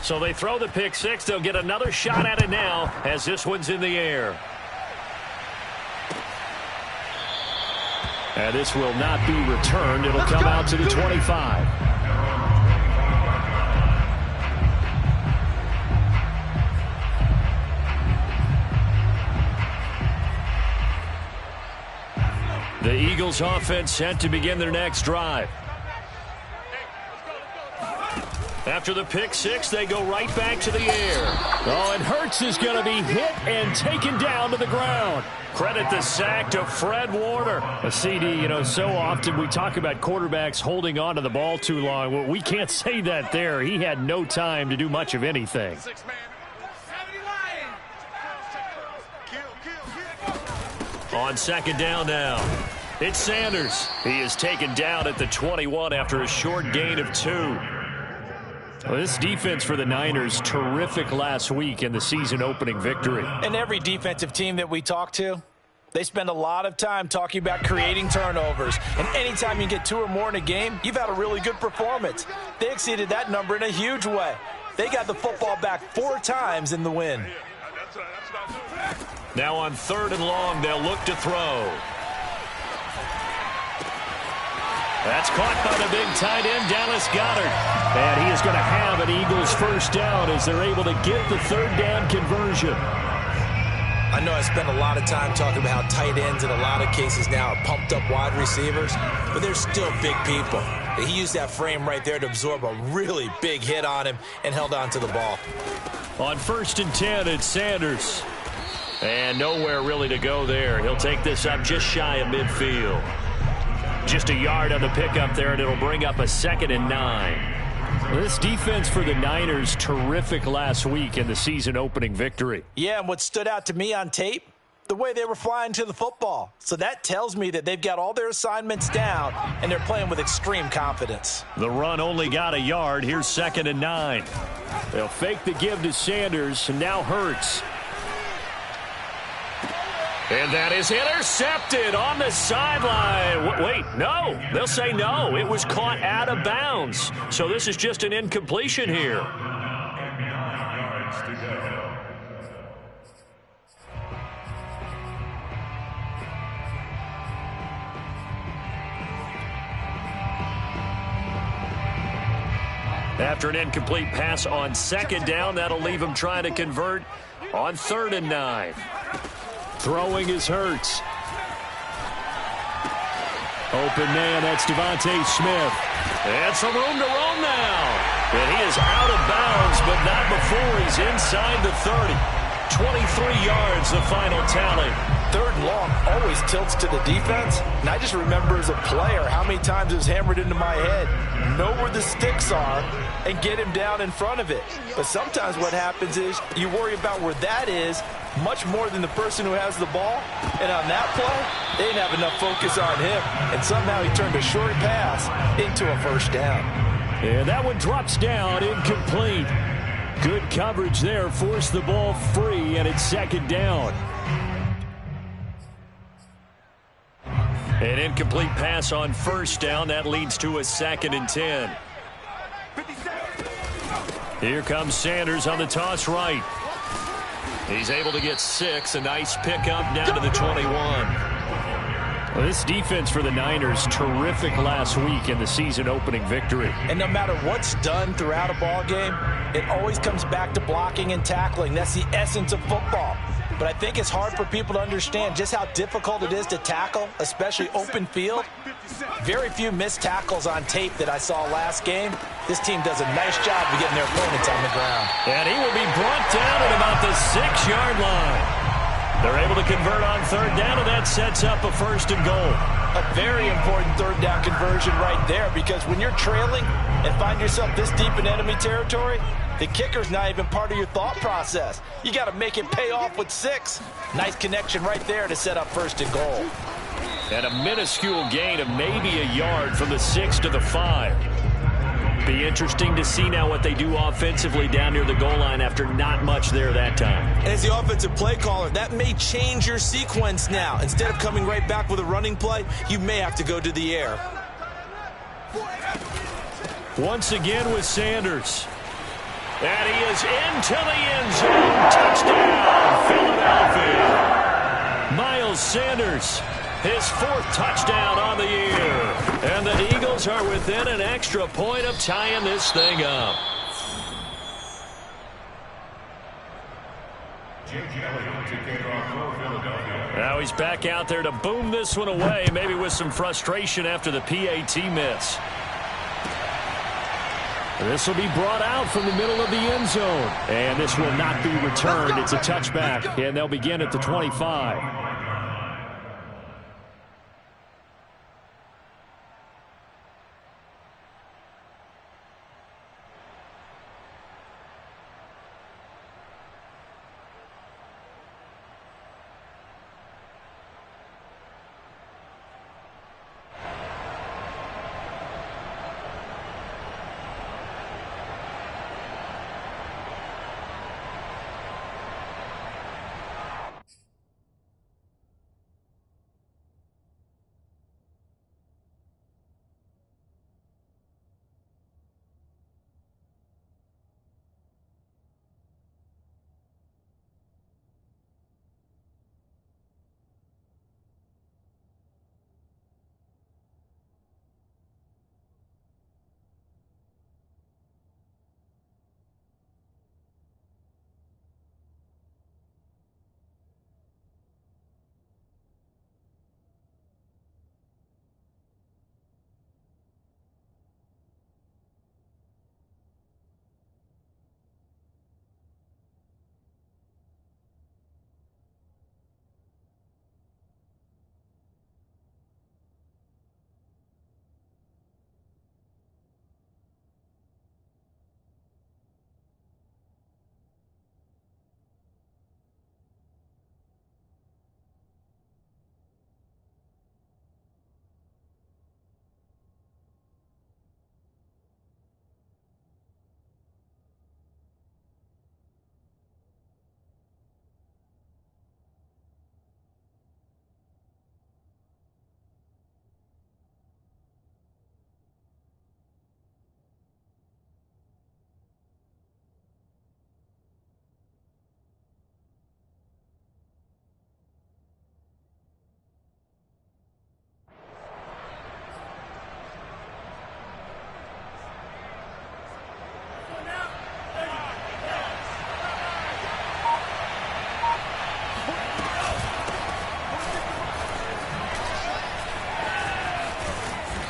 So they throw the pick six. They'll get another shot at it now as this one's in the air. And this will not be returned. It'll come out to the 25. The Eagles offense set to begin their next drive. After the pick six, they go right back to the air. Oh, and Hurts is going to be hit and taken down to the ground. Credit the sack to Fred Warner. A CD, you know, so often we talk about quarterbacks holding on to the ball too long. Well, we can't say that there. He had no time to do much of anything. On second down now, it's Sanders. He is taken down at the 21 after a short gain of 2. Well, this defense for the Niners, terrific last week in the season-opening victory. And every defensive team that we talk to, they spend a lot of time talking about creating turnovers. And anytime you get 2 or more in a game, you've had a really good performance. They exceeded that number in a huge way. They got the football back 4 times in the win. Now on 3rd and long, they'll look to throw. That's caught by the big tight end, Dallas Goedert. And he is going to have an Eagles first down as they're able to get the 3rd down conversion. I know I spend a lot of time talking about how tight ends in a lot of cases now are pumped up wide receivers, but they're still big people. He used that frame right there to absorb a really big hit on him and held on to the ball. On 1st and 10, it's Sanders. And nowhere really to go there. He'll take this up just shy of midfield. Just a yard on the pickup there, and it'll bring up a 2nd and 9. This defense for the Niners, terrific last week in the season-opening victory. Yeah, and what stood out to me on tape, the way they were flying to the football. So that tells me that they've got all their assignments down, and they're playing with extreme confidence. The run only got a yard. Here's 2nd and 9. They'll fake the give to Sanders, and now Hurts. And that is intercepted on the sideline. Wait, no. They'll say no. It was caught out of bounds. So this is just an incompletion here. After an incomplete pass on 2nd down, that'll leave him trying to convert on 3rd and 9. Throwing is Hurts. Open man, that's Devontae Smith. And some room to roam now. And he is out of bounds, but not before he's inside the 30. 23 yards, the final tally. 3rd and long always tilts to the defense. And I just remember as a player how many times it was hammered into my head. Know where the sticks are and get him down in front of it. But sometimes what happens is you worry about where that is much more than the person who has the ball. And on that play, they didn't have enough focus on him. And somehow he turned a short pass into a first down. And that one drops down, incomplete. Good coverage there, forced the ball free, and it's 2nd down. An incomplete pass on 1st down. That leads to a 2nd and 10. Here comes Sanders on the toss right. He's able to get 6. A nice pickup down to the 21. Well, this defense for the Niners, terrific last week in the season-opening victory. And no matter what's done throughout a ball game, it always comes back to blocking and tackling. That's the essence of football. But I think it's hard for people to understand just how difficult it is to tackle, especially open field. Very few missed tackles on tape that I saw last game. This team does a nice job of getting their opponents on the ground. And he will be brought down at about the 6-yard line. They're able to convert on 3rd down, and that sets up a 1st and goal. A very important 3rd down conversion right there, because when you're trailing and find yourself this deep in enemy territory, the kicker's not even part of your thought process. You got to make it pay off with 6. Nice connection right there to set up 1st and goal. And a minuscule gain of maybe a yard from the 6 to the 5. Be interesting to see now what they do offensively down near the goal line after not much there that time. As the offensive play caller, that may change your sequence now. Instead of coming right back with a running play, you may have to go to the air. Once again with Sanders. And he is into the end zone. Touchdown, Philadelphia. Miles Sanders, his 4th touchdown on the year. And the Eagles are within an extra point of tying this thing up. Now he's back out there to boom this one away, maybe with some frustration after the PAT miss. This will be brought out from the middle of the end zone. And this will not be returned. It's a touchback, and they'll begin at the 25.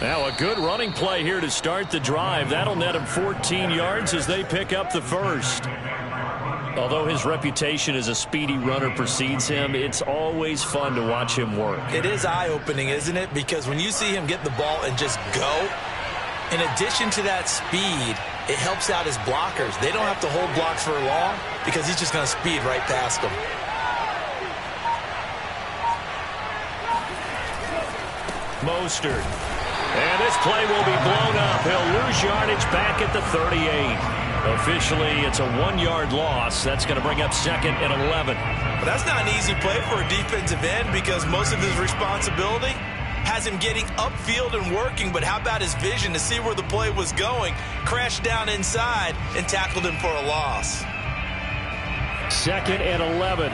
Now a good running play here to start the drive. That'll net him 14 yards as they pick up the first. Although his reputation as a speedy runner precedes him, it's always fun to watch him work. It is eye-opening, isn't it? Because when you see him get the ball and just go, in addition to that speed, it helps out his blockers. They don't have to hold blocks for long because he's just going to speed right past them. Mostert. And this play will be blown up. He'll lose yardage back at the 38. Officially, it's a 1-yard loss. That's going to bring up 2nd and 11. But that's not an easy play for a defensive end because most of his responsibility has him getting upfield and working. But how about his vision to see where the play was going, crashed down inside, and tackled him for a loss. 2nd and 11.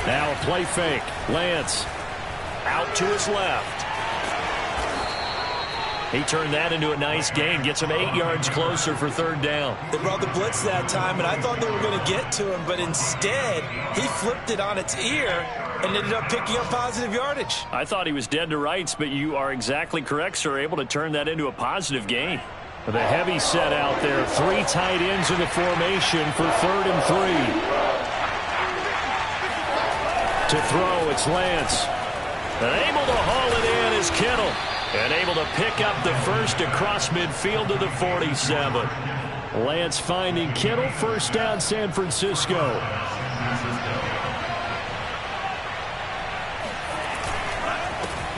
Now a play fake. Lance out to his left. He turned that into a nice gain. Gets him 8 yards closer for 3rd down. They brought the blitz that time, and I thought they were going to get to him, but instead he flipped it on its ear and ended up picking up positive yardage. I thought he was dead to rights, but you are exactly correct, sir. Able to turn that into a positive gain. The heavy set out there. 3 tight ends in the formation for 3rd and 3. To throw, it's Lance. And able to haul it in is Kittle. And able to pick up the first across midfield to the 47. Lance finding Kittle. 1st down, San Francisco.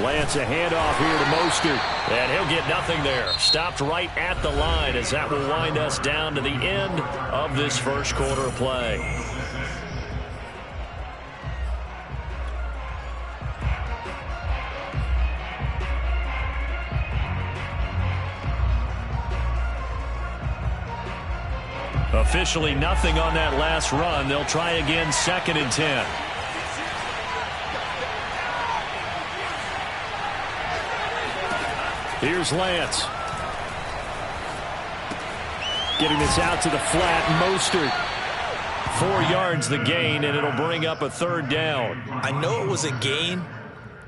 Lance a handoff here to Mostert. And he'll get nothing there. Stopped right at the line as that will wind us down to the end of this first quarter of play. Officially nothing on that last run. They'll try again, 2nd and 10. Here's Lance. Getting this out to the flat. Mostert. 4 yards the gain, and it'll bring up a 3rd down. I know it was a gain,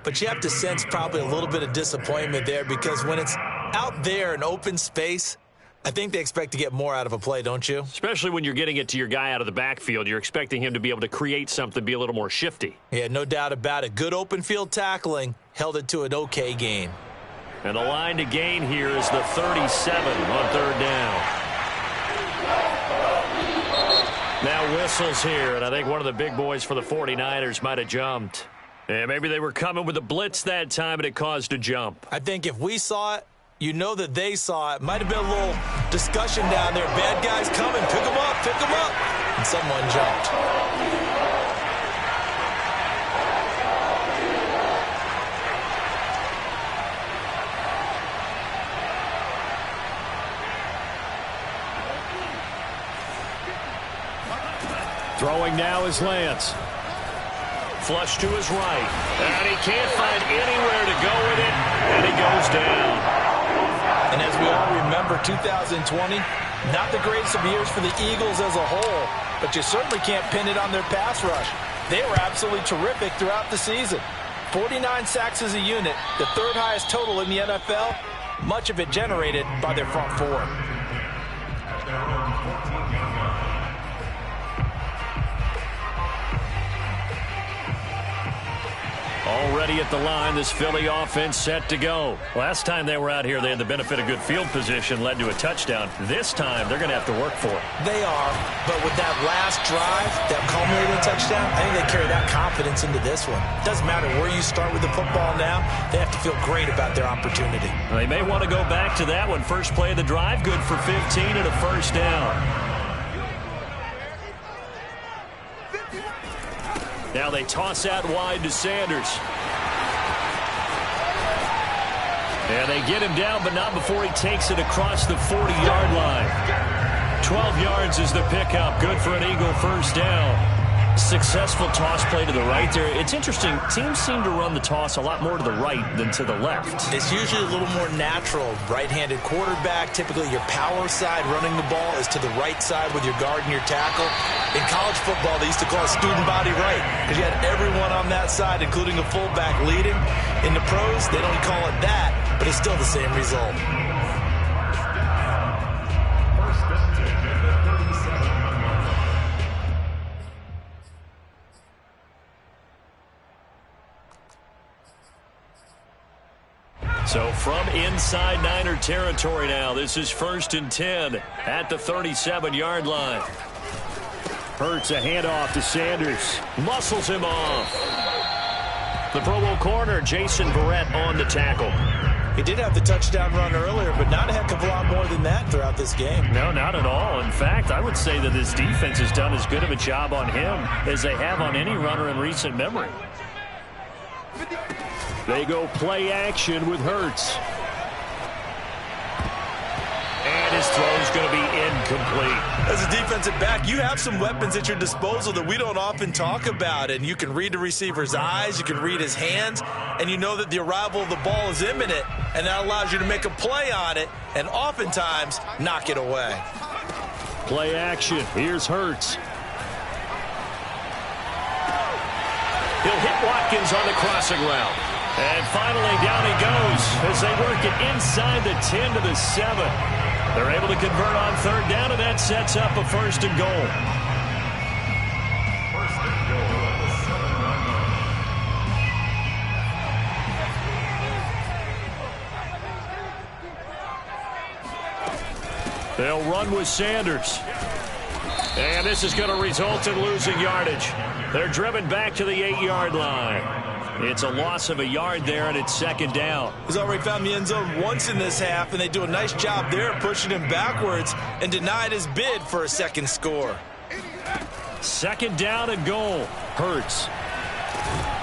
but you have to sense probably a little bit of disappointment there because when it's out there in open space, I think they expect to get more out of a play, don't you? Especially when you're getting it to your guy out of the backfield. You're expecting him to be able to create something, be a little more shifty. Yeah, no doubt about it. Good open field tackling held it to an okay gain. And the line to gain here is the 37 on 3rd down. Now whistles here, and I think one of the big boys for the 49ers might have jumped. And maybe they were coming with a blitz that time, and it caused a jump. I think if we saw it, you know that they saw it. Might have been a little discussion down there. Bad guys coming. Pick them up. Pick them up. And someone jumped. Throwing now is Lance. Flush to his right. And he can't find anywhere to go with it. And he goes down. And as we all remember, 2020, not the greatest of years for the Eagles as a whole, but you certainly can't pin it on their pass rush. They were absolutely terrific throughout the season. 49 sacks as a unit, the 3rd highest total in the NFL, much of it generated by their front 4. Already at the line, this Philly offense set to go. Last time they were out here, they had the benefit of good field position, led to a touchdown. This time, they're going to have to work for it. They are, but with that last drive, that culminating touchdown, I think they carry that confidence into this one. It doesn't matter where you start with the football now, they have to feel great about their opportunity. They may want to go back to that one. First play of the drive, good for 15 and a 1st down. Now they toss out wide to Sanders. And they get him down, but not before he takes it across the 40-yard line. 12 yards is the pickup. Good for an Eagle 1st down. Successful toss play to the right there. It's interesting. Teams seem to run the toss a lot more to the right than to the left. It's usually a little more natural. Right-handed quarterback, typically your power side running the ball is to the right side with your guard and your tackle. In college football, they used to call it student body right because you had everyone on that side, including a fullback leading. In the pros, they don't call it that, but it's still the same result. So from inside Niner territory now, this is 1st and 10 at the 37-yard line. Hurts a handoff to Sanders. Muscles him off. The Pro Bowl corner, Jason Verrett, on the tackle. He did have the touchdown run earlier, but not a heck of a lot more than that throughout this game. No, not at all. In fact, I would say that this defense has done as good of a job on him as they have on any runner in recent memory. They go play action with Hurts. And his throw is going to be incomplete. As a defensive back, you have some weapons at your disposal that we don't often talk about. And you can read the receiver's eyes, you can read his hands, and you know that the arrival of the ball is imminent. And that allows you to make a play on it and oftentimes knock it away. Play action. Here's Hurts. He'll hit Watkins on the crossing route. And finally, down he goes as they work it inside the 10 to the 7. They're able to convert on 3rd down, and that sets up a 1st and goal. They'll run with Sanders. And this is going to result in losing yardage. They're driven back to the 8-yard line. It's a loss of a yard there, and it's second down. He's already found the end zone once in this half, and they do a nice job there pushing him backwards and denied his bid for a second score. Second down and goal. Hurts.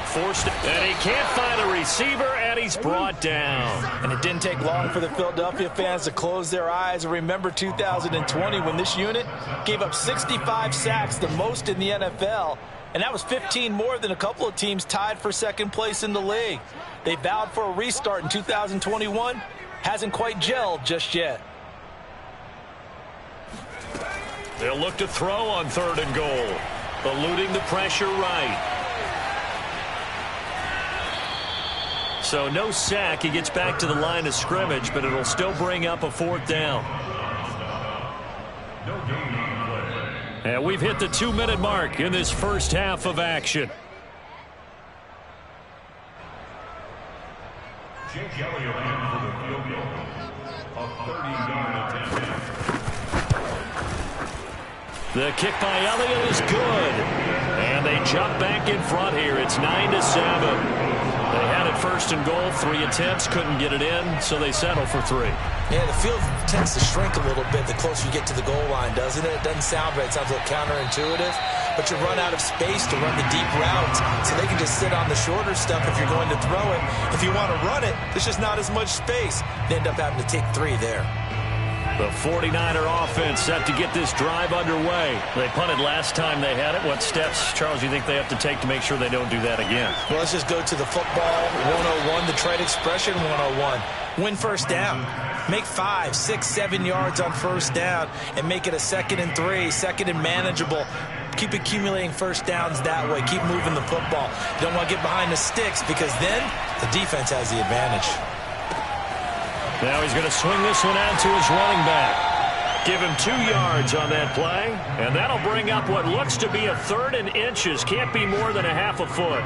Forced, and he can't find a receiver, and he's brought down. And it didn't take long for the Philadelphia fans to close their eyes and remember 2020 when this unit gave up 65 sacks, the most in the NFL. And that was 15 more than a couple of teams tied for second place in the league. They vowed for a restart in 2021. Hasn't quite gelled just yet. They'll look to throw on third and goal. Eluding the pressure right. So no sack. He gets back to the line of scrimmage, but it'll still bring up a fourth down. And we've hit the 2-minute mark in this first half of action. The kick by Elliott is good. And they jump back in front here. It's 9-7. They had it first and goal, 3 attempts, couldn't get it in, so they settle for 3. Yeah, the field tends to shrink a little bit the closer you get to the goal line, doesn't it? It doesn't sound right. It sounds a little counterintuitive. But you run out of space to run the deep routes, so they can just sit on the shorter stuff if you're going to throw it. If you want to run it, there's just not as much space. They end up having to take 3 there. The 49er offense set to get this drive underway. They punted last time they had it. What steps, Charles, do you think they have to take to make sure they don't do that again? Well, let's just go to the football 101, the trade expression 101. Win first down. Make 5, 6, 7 yards on first down and make it a 2nd and 3, 2nd and manageable. Keep accumulating first downs that way. Keep moving the football. You don't want to get behind the sticks because then the defense has the advantage. Now he's going to swing this one out to his running back. Give him 2 yards on that play, and that'll bring up what looks to be a 3rd and inches. Can't be more than a half a foot.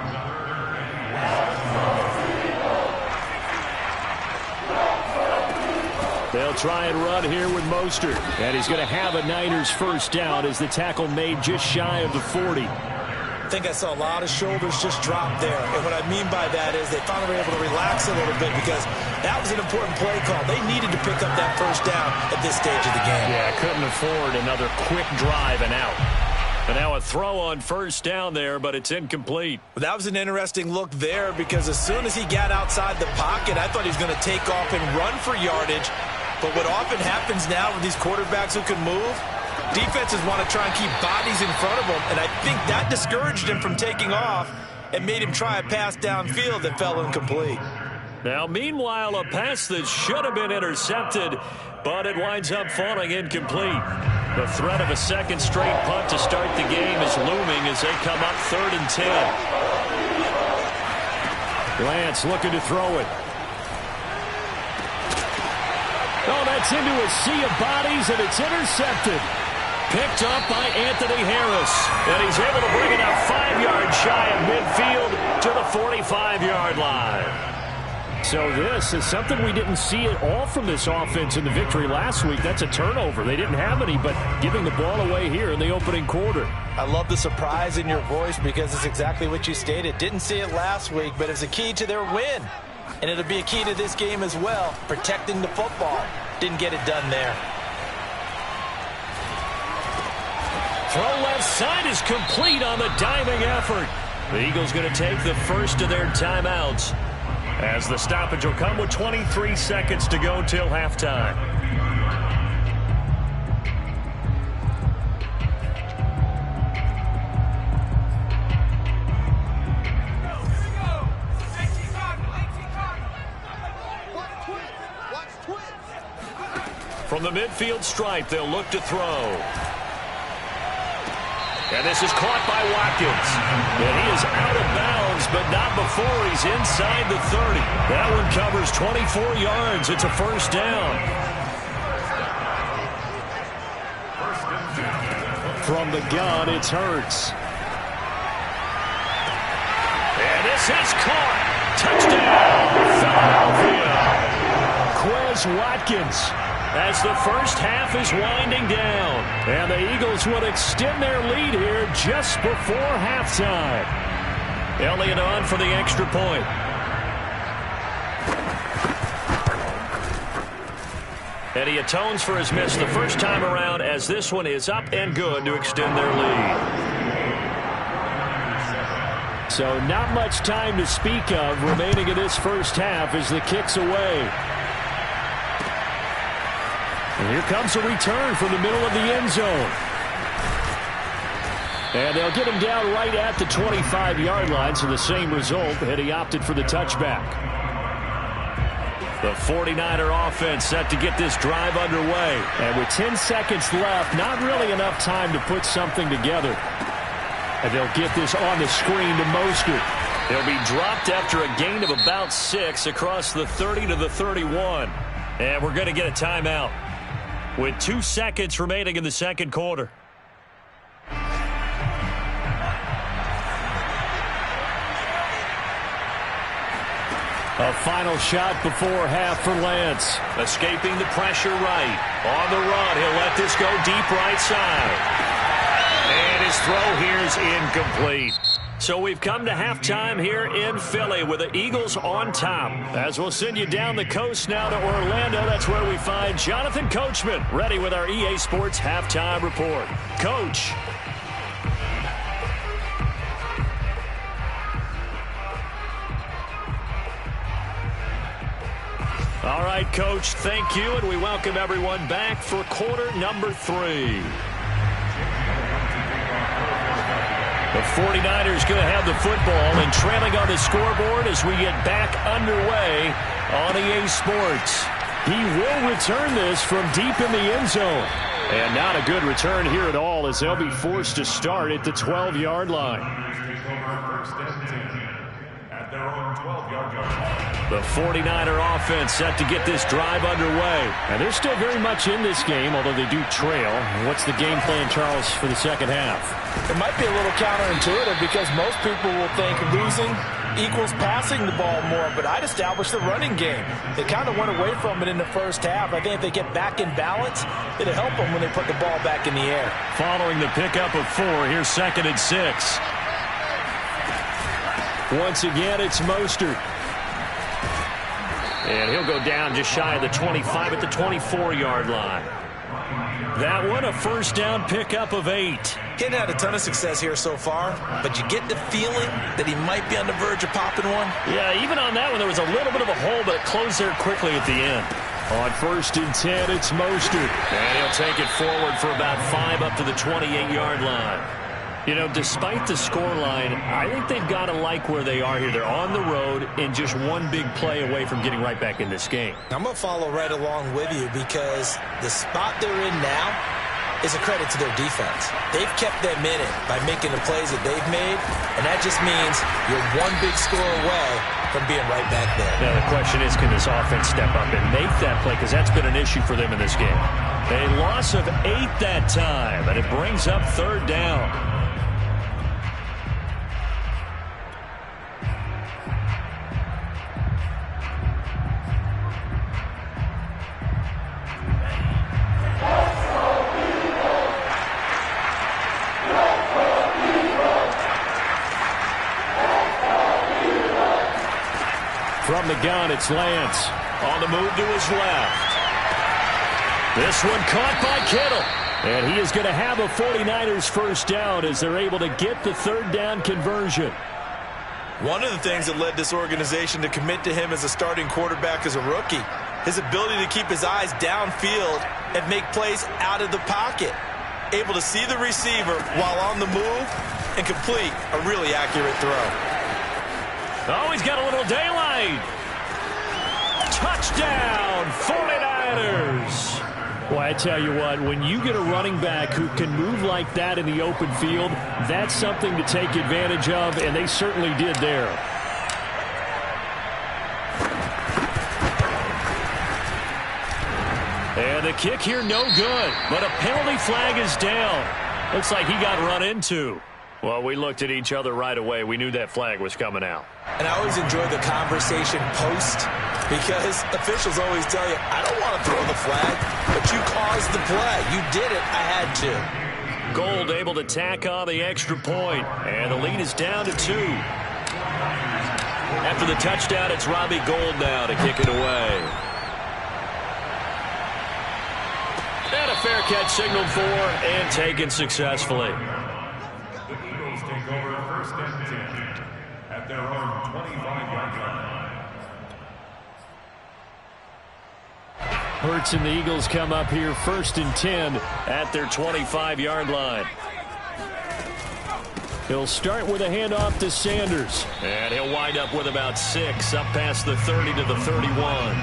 They'll try and run here with Mostert, and he's going to have a Niners first down as the tackle made just shy of the 40. I think I saw a lot of shoulders just drop there. And what I mean by that is they finally were able to relax a little bit because that was an important play call. They needed to pick up that first down at this stage of the game. Yeah, couldn't afford another quick drive and out. And now a throw on first down there, but it's incomplete. Well, that was an interesting look there because as soon as he got outside the pocket, I thought he was going to take off and run for yardage. But what often happens now with these quarterbacks who can move, defenses want to try and keep bodies in front of them, and I think that discouraged him from taking off and made him try a pass downfield that fell incomplete. Now, meanwhile, a pass that should have been intercepted, but it winds up falling incomplete. The threat of a second straight punt to start the game is looming as they come up 3rd and 10. Lance looking to throw it. Oh, that's into a sea of bodies, and it's intercepted. Picked up by Anthony Harris. And he's able to bring it up 5 yards shy of midfield to the 45-yard line. So this is something we didn't see at all from this offense in the victory last week. That's a turnover. They didn't have any, but giving the ball away here in the opening quarter. I love the surprise in your voice because it's exactly what you stated. Didn't see it last week, but it's a key to their win. And it'll be a key to this game as well, protecting the football. Didn't get it done there. Throw left side is complete on the diving effort. The Eagles going to take the first of their timeouts as the stoppage will come with 23 seconds to go till halftime. From the midfield stripe, they'll look to throw. And this is caught by Watkins. And he is out of bounds, but not before he's inside the 30. That one covers 24 yards. It's a first down. From the gun, it's Hurts. And this is caught. Touchdown, Philadelphia. Quez Watkins. As the first half is winding down. And the Eagles will extend their lead here just before halftime. Elliott on for the extra point. And he atones for his miss the first time around, as this one is up and good to extend their lead. So not much time to speak of remaining in this first half as the kick's away. And here comes a return from the middle of the end zone. And they'll get him down right at the 25-yard line, so the same result, and he opted for the touchback. The 49er offense set to get this drive underway. And with 10 seconds left, not really enough time to put something together. And they'll get this on the screen to Mostert. They'll be dropped after a gain of about 6 across the 30 to the 31. And we're going to get a timeout with 2 seconds remaining in the second quarter. A final shot before half for Lance. Escaping the pressure right. On the run, he'll let this go deep right side. And his throw here is incomplete. So we've come to halftime here in Philly with the Eagles on top. As we'll send you down the coast now to Orlando, that's where we find Jonathan Coachman ready with our EA Sports halftime report. Coach. All right, Coach, thank you, and we welcome everyone back for quarter number 3. The 49ers going to have the football and trailing on the scoreboard as we get back underway on EA Sports. He will return this from deep in the end zone. And not a good return here at all, as they'll be forced to start at the 12-yard line. At their own 12-yard line. The 49er offense set to get this drive underway. And they're still very much in this game, although they do trail. What's the game plan, Charles, for the second half? It might be a little counterintuitive because most people will think losing equals passing the ball more, but I'd establish the running game. They kind of went away from it in the first half. I think if they get back in balance, it'll help them when they put the ball back in the air. Following the pickup of 4, here's 2nd and 6. Once again, it's Mostert. And he'll go down just shy of the 25 at the 24-yard line. That one, a first down pickup of 8. He hadn't had a ton of success here so far, but you get the feeling that he might be on the verge of popping one. Yeah, even on that one, there was a little bit of a hole, but it closed there quickly at the end. On 1st and 10, it's Mostert. And he'll take it forward for about 5 up to the 28-yard line. You know, despite the scoreline, I think they've got to like where they are here. They're on the road and just one big play away from getting right back in this game. I'm going to follow right along with you because the spot they're in now is a credit to their defense. They've kept them in it by making the plays that they've made, and that just means you're one big score away from being right back there. Now, the question is, can this offense step up and make that play? Because that's been an issue for them in this game. A loss of 8 that time, and it brings up 3rd down. From the gun, it's Lance. On the move to his left. This one caught by Kittle. And he is going to have a 49ers first down as they're able to get the 3rd down conversion. One of the things that led this organization to commit to him as a starting quarterback as a rookie, his ability to keep his eyes downfield and make plays out of the pocket. Able to see the receiver while on the move and complete a really accurate throw. Oh, he's got a little daylight. Touchdown, 49ers. Well, I tell you what, when you get a running back who can move like that in the open field, that's something to take advantage of, and they certainly did there. And the kick here, no good, but a penalty flag is down. Looks like he got run into. Well, we looked at each other right away. We knew that flag was coming out. And I always enjoy the conversation post because officials always tell you, I don't want to throw the flag, but you caused the play. You did it. I had to. Gold able to tack on the extra point, and the lead is down to 2. After the touchdown, it's Robbie Gould now to kick it away. And a fair catch signaled for and taken successfully. The Eagles take over 1st and 10 at their own 25-yard line. Hurts and the Eagles come up here 1st and 10 at their 25-yard line. He'll start with a handoff to Sanders. And he'll wind up with about 6 up past the 30 to the 31.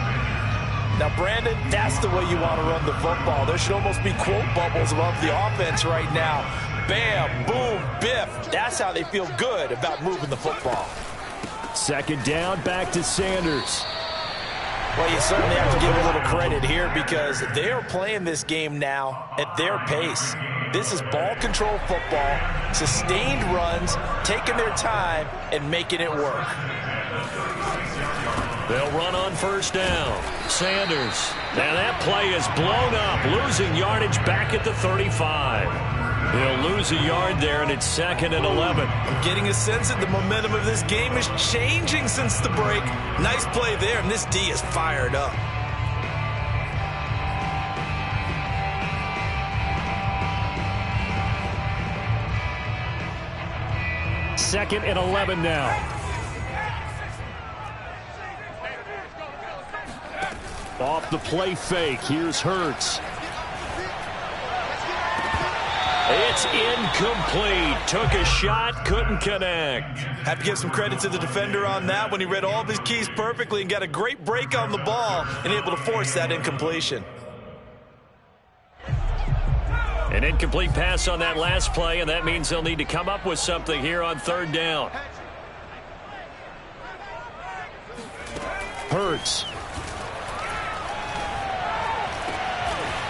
Now, Brandon, that's the way you want to run the football. There should almost be quote bubbles above the offense right now. Bam, boom, biff. That's how they feel good about moving the football. 2nd down, back to Sanders. Well, you certainly have to give a little credit here because they are playing this game now at their pace. This is ball control football, sustained runs, taking their time and making it work. They'll run on 1st down. Sanders. And that play is blown up, losing yardage back at the 35. He'll lose a yard there, and it's 2nd and 11. I'm getting a sense that the momentum of this game is changing since the break. Nice play there, and this D is fired up. Second and 11 now. Off the play fake, here's Hurts. It's incomplete. Took a shot, couldn't connect. Have to give some credit to the defender on that when he read all of his keys perfectly and got a great break on the ball and able to force that incompletion. An incomplete pass on that last play, and that means they'll need to come up with something here on 3rd down. Hurts.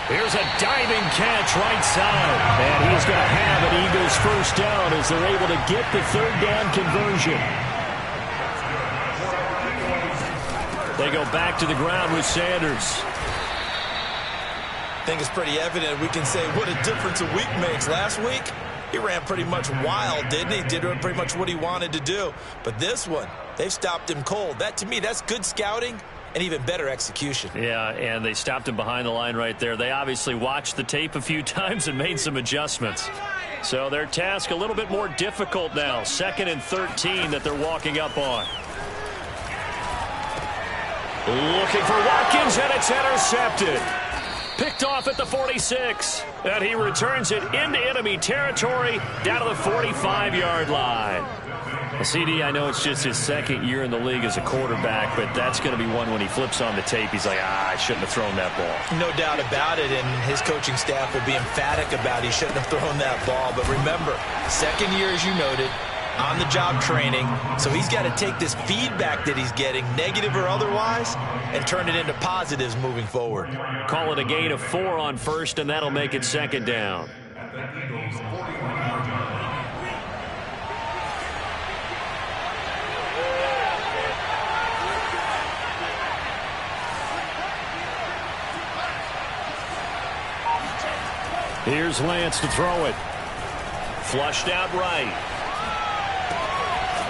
Here's a diving catch right side. And he's going to have an Eagles 1st down as they're able to get the 3rd down conversion. They go back to the ground with Sanders. I think it's pretty evident we can say what a difference a week makes. Last week, he ran pretty much wild, didn't he? Did pretty much what he wanted to do. But this one, they've stopped him cold. That, to me, that's good scouting and even better execution. Yeah, and they stopped him behind the line right there. They obviously watched the tape a few times and made some adjustments. So their task a little bit more difficult now. 2nd and 13 that they're walking up on. Looking for Watkins, and it's intercepted. Picked off at the 46. And he returns it into enemy territory down to the 45-yard line. CD, I know it's just his 2nd year in the league as a quarterback, but that's going to be one when he flips on the tape. He's like, I shouldn't have thrown that ball. No doubt about it, and his coaching staff will be emphatic about he shouldn't have thrown that ball. But remember, 2nd year, as you noted, on-the-job training, so he's got to take this feedback that he's getting, negative or otherwise, and turn it into positives moving forward. Call it a gain of 4 on 1st, and that'll make it 2nd down. At the Eagles' 41-yard line. Here's Lance to throw it. Flushed out right.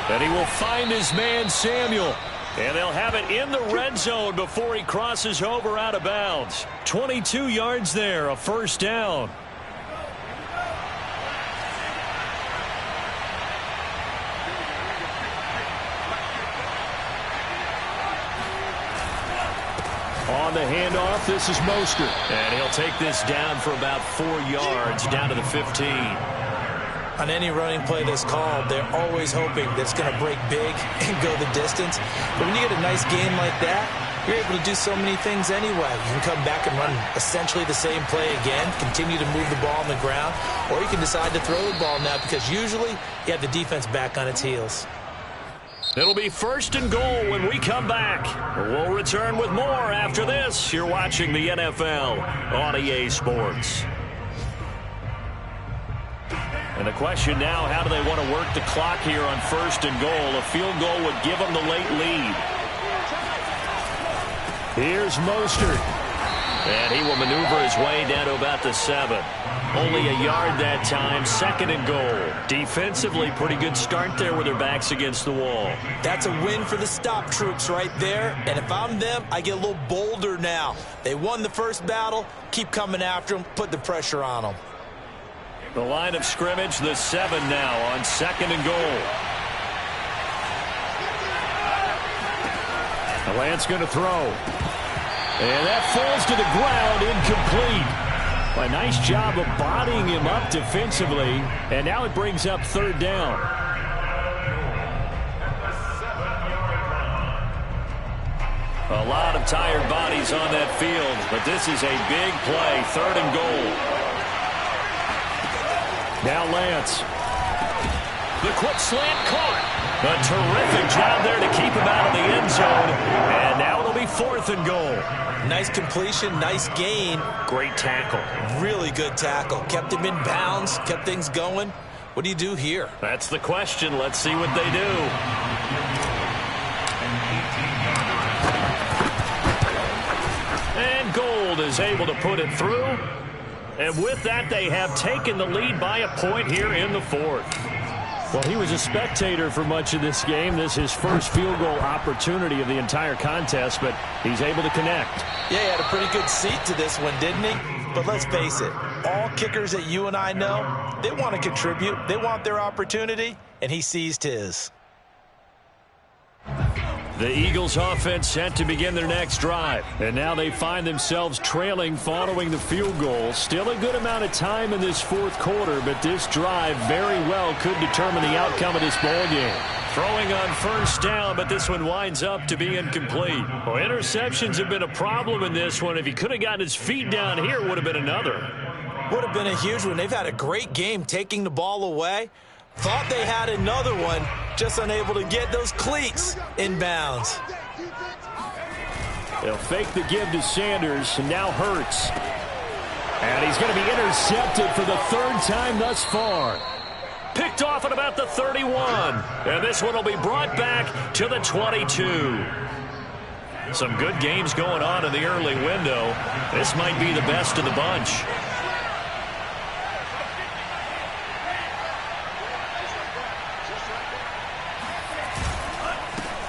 And he will find his man Samuel. And they'll have it in the red zone before he crosses over out of bounds. 22 yards there, a 1st down. On the handoff, this is Mostert. And he'll take this down for about 4 yards, down to the 15. On any running play that's called, they're always hoping that it's going to break big and go the distance. But when you get a nice game like that, you're able to do so many things anyway. You can come back and run essentially the same play again, continue to move the ball on the ground, or you can decide to throw the ball now because usually you have the defense back on its heels. It'll be 1st and goal when we come back. We'll return with more after this. You're watching the NFL on EA Sports. And the question now, how do they want to work the clock here on 1st and goal? A field goal would give them the late lead. Here's Mostert. And he will maneuver his way down to about the 7. Only a yard that time, 2nd and goal. Defensively, pretty good start there with their backs against the wall. That's a win for the stop troops right there. And if I'm them, I get a little bolder now. They won the first battle. Keep coming after them. Put the pressure on them. The line of scrimmage, the 7 now on 2nd and goal. Lance going to throw. And that falls to the ground, incomplete. A nice job of bodying him up defensively. And now it brings up 3rd down. A lot of tired bodies on that field, but this is a big play, 3rd and goal. Now Lance. The quick slant caught. A terrific job there to keep him out of the end zone. And now it'll be 4th and goal. Nice completion, nice gain. Great tackle. Really good tackle. Kept him in bounds, kept things going. What do you do here? That's the question. Let's see what they do. And Gold is able to put it through. And with that, they have taken the lead by a point here in the 4th. Well, he was a spectator for much of this game. This is his first field goal opportunity of the entire contest, but he's able to connect. Yeah, he had a pretty good seat to this one, didn't he? But let's face it, all kickers that you and I know, they want to contribute. They want their opportunity, and he seized his. The Eagles offense set to begin their next drive. And now they find themselves trailing following the field goal. Still a good amount of time in this 4th quarter, but this drive very well could determine the outcome of this ball game. Throwing on 1st down, but this one winds up to be incomplete. Well, interceptions have been a problem in this one. If he could have gotten his feet down here, it would have been another. Would have been a huge one. They've had a great game taking the ball away. Thought they had another one, just unable to get those cleats in bounds. They'll fake the give to Sanders, and now Hurts. And he's going to be intercepted for the 3rd time thus far. Picked off at about the 31. And this one will be brought back to the 22. Some good games going on in the early window. This might be the best of the bunch.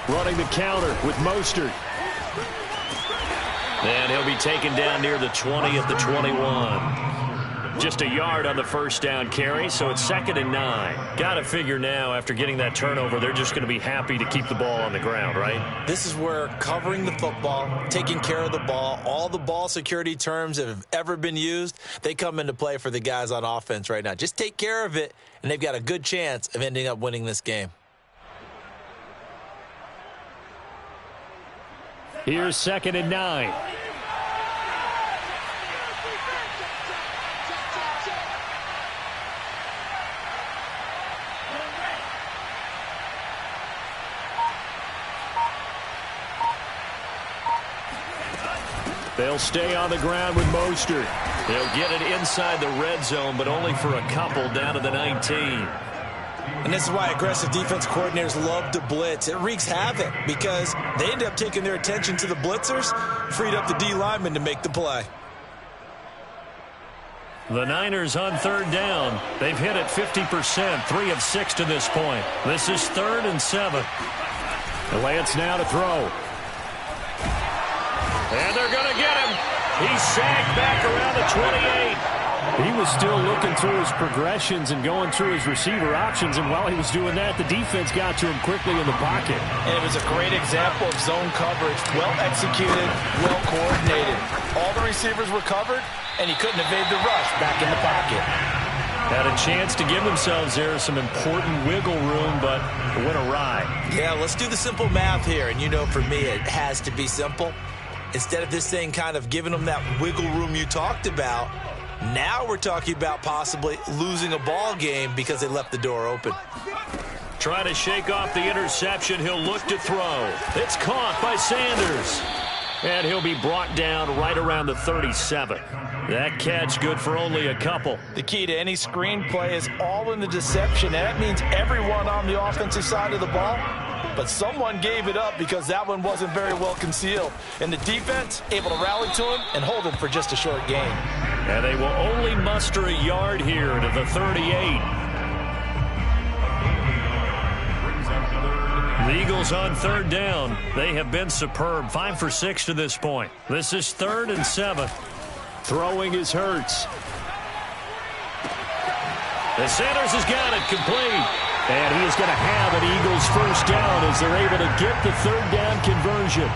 Running the counter with Mostert. And he'll be taken down near the 20 at the 21. Just a yard on the 1st down carry, so it's 2nd and 9. Got to figure now, after getting that turnover, they're just going to be happy to keep the ball on the ground, right? This is where covering the football, taking care of the ball, all the ball security terms that have ever been used, they come into play for the guys on offense right now. Just take care of it, and they've got a good chance of ending up winning this game. Here's 2nd and 9. They'll stay on the ground with Mostert. They'll get it inside the red zone, but only for a couple down to the 19. And this is why aggressive defense coordinators love to blitz. It wreaks havoc because they end up taking their attention to the blitzers, freed up the D lineman to make the play. The Niners on 3rd down. They've hit it 50%, 3 of 6 to this point. This is 3rd and 7. Lance now to throw. And they're going to get him. He's sagged back around the 28. He was still looking through his progressions and going through his receiver options, and while he was doing that, the defense got to him quickly in the pocket. And it was a great example of zone coverage. Well executed, well coordinated. All the receivers were covered, and he couldn't evade the rush back in the pocket. Had a chance to give themselves there some important wiggle room, but it went awry. Yeah, let's do the simple math here, and you know for me it has to be simple. Instead of this thing kind of giving them that wiggle room you talked about, now we're talking about possibly losing a ball game because they left the door open. Trying to shake off the interception. He'll look to throw. It's caught by Sanders. And he'll be brought down right around the 37. That catch good for only a couple. The key to any screenplay is all in the deception. And that means everyone on the offensive side of the ball. But someone gave it up because that one wasn't very well concealed. And the defense able to rally to him and hold him for just a short gain. And they will only muster a yard here to the 38. The Eagles on third down. They have been superb. 5 for 6 to this point. This is 3rd and 7. Throwing is Hurts. The Sanders has got it complete. And he is going to have an Eagles first down as they're able to get the third down conversion.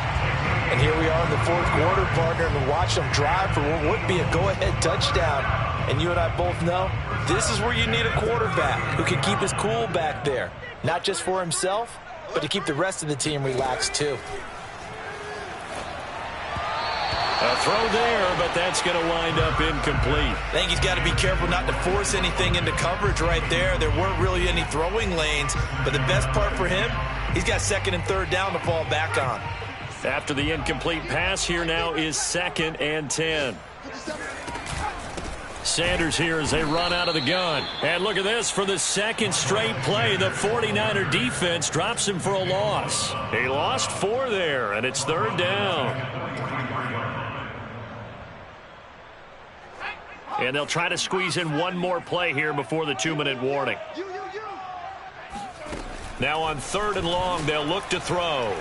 And here we are in the fourth quarter, partner, and watch them drive for what would be a go-ahead touchdown. And you and I both know this is where you need a quarterback who can keep his cool back there. Not just for himself, but to keep the rest of the team relaxed too. A throw there, but that's going to wind up incomplete. I think he's got to be careful not to force anything into coverage right there. There weren't really any throwing lanes, but the best part for him, he's got 2nd and 3rd down to fall back on. After the incomplete pass, here now is 2nd and 10. Sanders here as they run out of the gun. And look at this, for the 2nd straight play, the 49er defense drops him for a loss. He lost 4 there, and it's 3rd down. And they'll try to squeeze in one more play here before the 2-minute warning. Now on 3rd and long, they'll look to throw.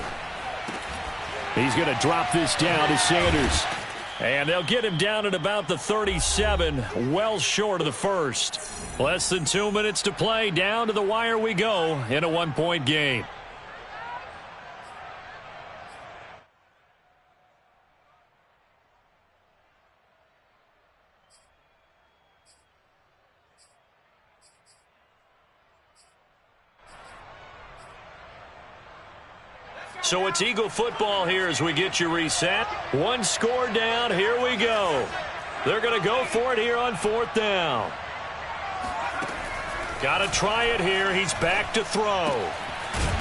He's going to drop this down to Sanders. And they'll get him down at about the 37, well short of the first. Less than 2 minutes to play. Down to the wire we go in a 1-point game. So it's Eagle football here as we get you reset. 1 score down. Here we go. They're going to go for it here on 4th down. Got to try it here. He's back to throw.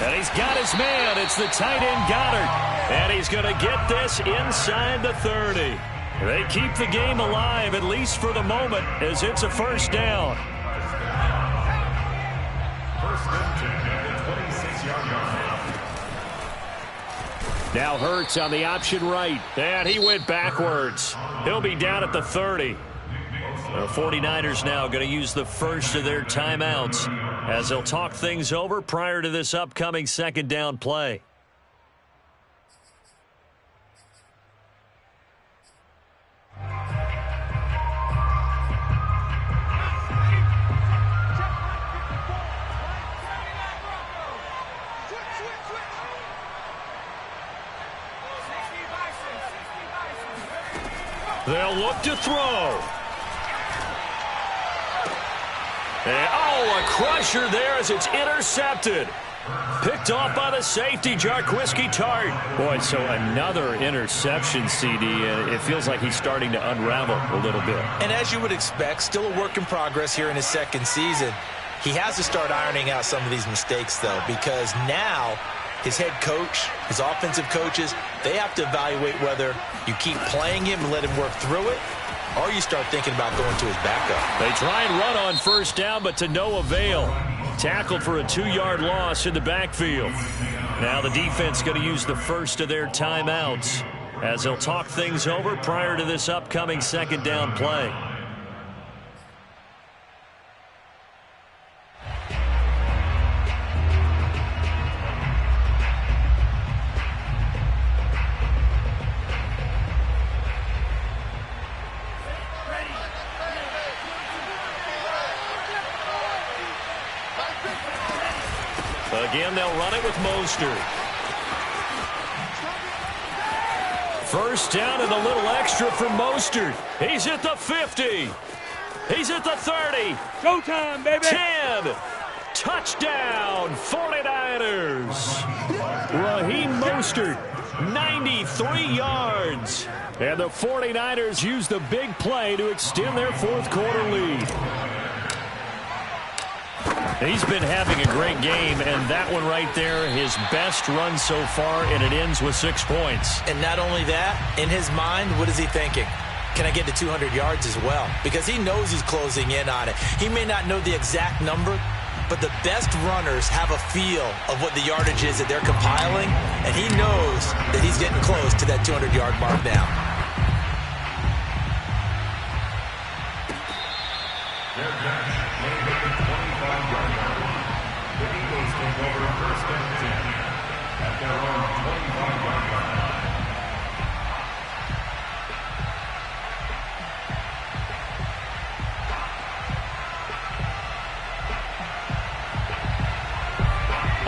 And he's got his man. It's the tight end Goddard. And he's going to get this inside the 30. They keep the game alive, at least for the moment, as it's a 1st down. 1st and 10 at the 26-yard line. Now Hurts on the option right. And he went backwards. He'll be down at the 30. The 49ers now going to use the first of their timeouts as they'll talk things over prior to this upcoming 2nd down play. They'll look to throw. And, a crusher there as it's intercepted. Picked off by the safety, Jarquiski Tart. Boy, so another interception, CD. It feels like he's starting to unravel a little bit. And as you would expect, still a work in progress here in his 2nd season. He has to start ironing out some of these mistakes, though, because now his head coach, his offensive coaches, they have to evaluate whether you keep playing him and let him work through it, or you start thinking about going to his backup. They try and run on 1st down, but to no avail. Tackled for a 2-yard loss in the backfield. Now the defense going to use the first of their timeouts as they'll talk things over prior to this upcoming 2nd down play. Again, they'll run it with Mostert. 1st down and a little extra from Mostert. He's at the 50. He's at the 30. Showtime, baby. 10. Touchdown, 49ers. Raheem Mostert, 93 yards. And the 49ers use the big play to extend their 4th quarter lead. He's been having a great game, and that one right there, his best run so far, and it ends with 6 points. And not only that, in his mind, what is he thinking? can I get to 200 yards as well? Because he knows he's closing in on it. He may not know the exact number, but the best runners have a feel of what the yardage is that they're compiling, and he knows that he's getting close to that 200-yard mark now. Their catch, Nba2k21. The Eagles take over first and 10 at their own 25-yard line.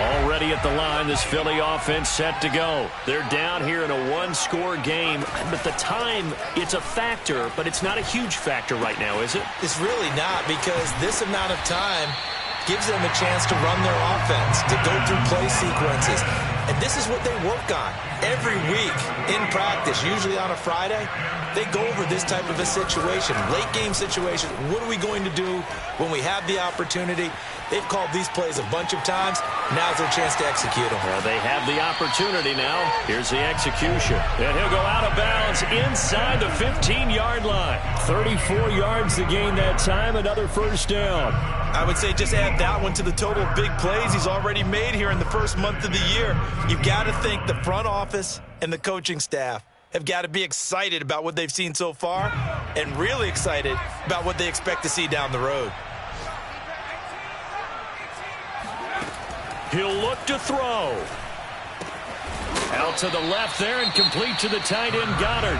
Already at the line, this Philly offense set to go. They're down here in a one-score game, but the time, it's a factor, but it's not a huge factor right now, is it? It's really not, because this amount of time gives them a chance to run their offense, to go through play sequences. And this is what they work on every week in practice, usually on a Friday. They go over this type of a situation, late game situation. What are we going to do when we have the opportunity? They've called these plays a bunch of times. Now's their chance to execute them. Well, they have the opportunity now. Here's the execution. And he'll go out of bounds inside the 15-yard line. 34 yards to gain that time, another first down. I would say just add that one to the total of big plays he's already made here in the first month of the year. You've got to think the front office and the coaching staff have got to be excited about what they've seen so far and really excited about what they expect to see down the road. He'll look to throw. Out to the left there and complete to the tight end, Goddard.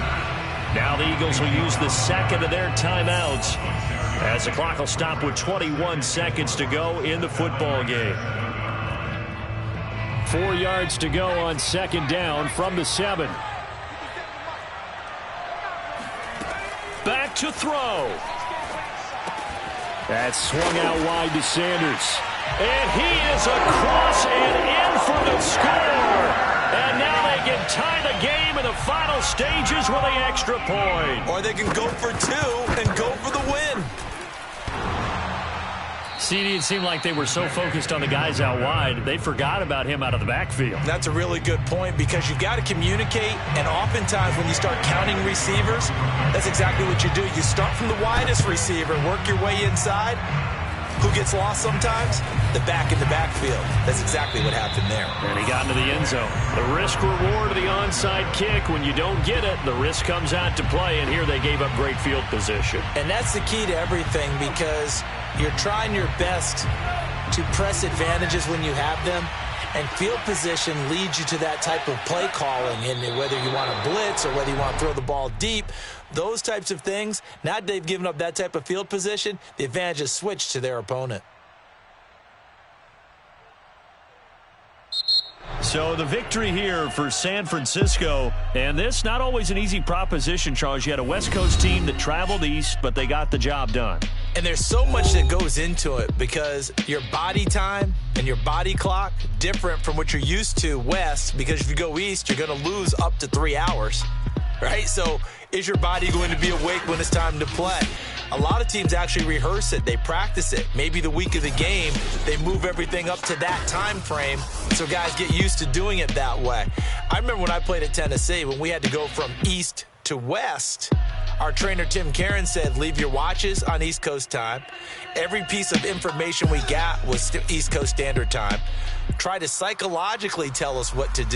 Now the Eagles will use the second of their timeouts as the clock will stop with 21 seconds to go in the football game. 4 yards to go on second down from the 7. Back to throw. That's swung out wide to Sanders. And he is across and in for the score. And now they can tie the game in the final stages with an extra point. Or they can go for 2 and go for the win. CD, it seemed like they were so focused on the guys out wide, they forgot about him out of the backfield. That's a really good point, because you've got to communicate, and oftentimes when you start counting receivers, that's exactly what you do. You start from the widest receiver, work your way inside. Who gets lost sometimes? The back in the backfield. That's exactly what happened there. And he got into the end zone. The risk-reward of the onside kick, when you don't get it, the risk comes out to play, and here they gave up great field position. And that's the key to everything, because you're trying your best to press advantages when you have them, and field position leads you to that type of play calling, and whether you want to blitz or whether you want to throw the ball deep, those types of things, now that they've given up that type of field position, the advantage is switched to their opponent. So the victory here for San Francisco, and this not always an easy proposition, Charles. You had a West Coast team that traveled east, but they got the job done. And there's so much that goes into it, because your body time and your body clock different from what you're used to west, because if you go east, you're going to lose up to 3 hours, right? So is your body going to be awake when it's time to play? A lot of teams actually rehearse it. They practice it. Maybe the week of the game, they move everything up to that time frame so guys get used to doing it that way. I remember when I played at Tennessee, when we had to go from east to west, our trainer Tim Karen said, leave your watches on East Coast time. Every piece of information we got was East Coast Standard Time. Try to psychologically tell us what to do.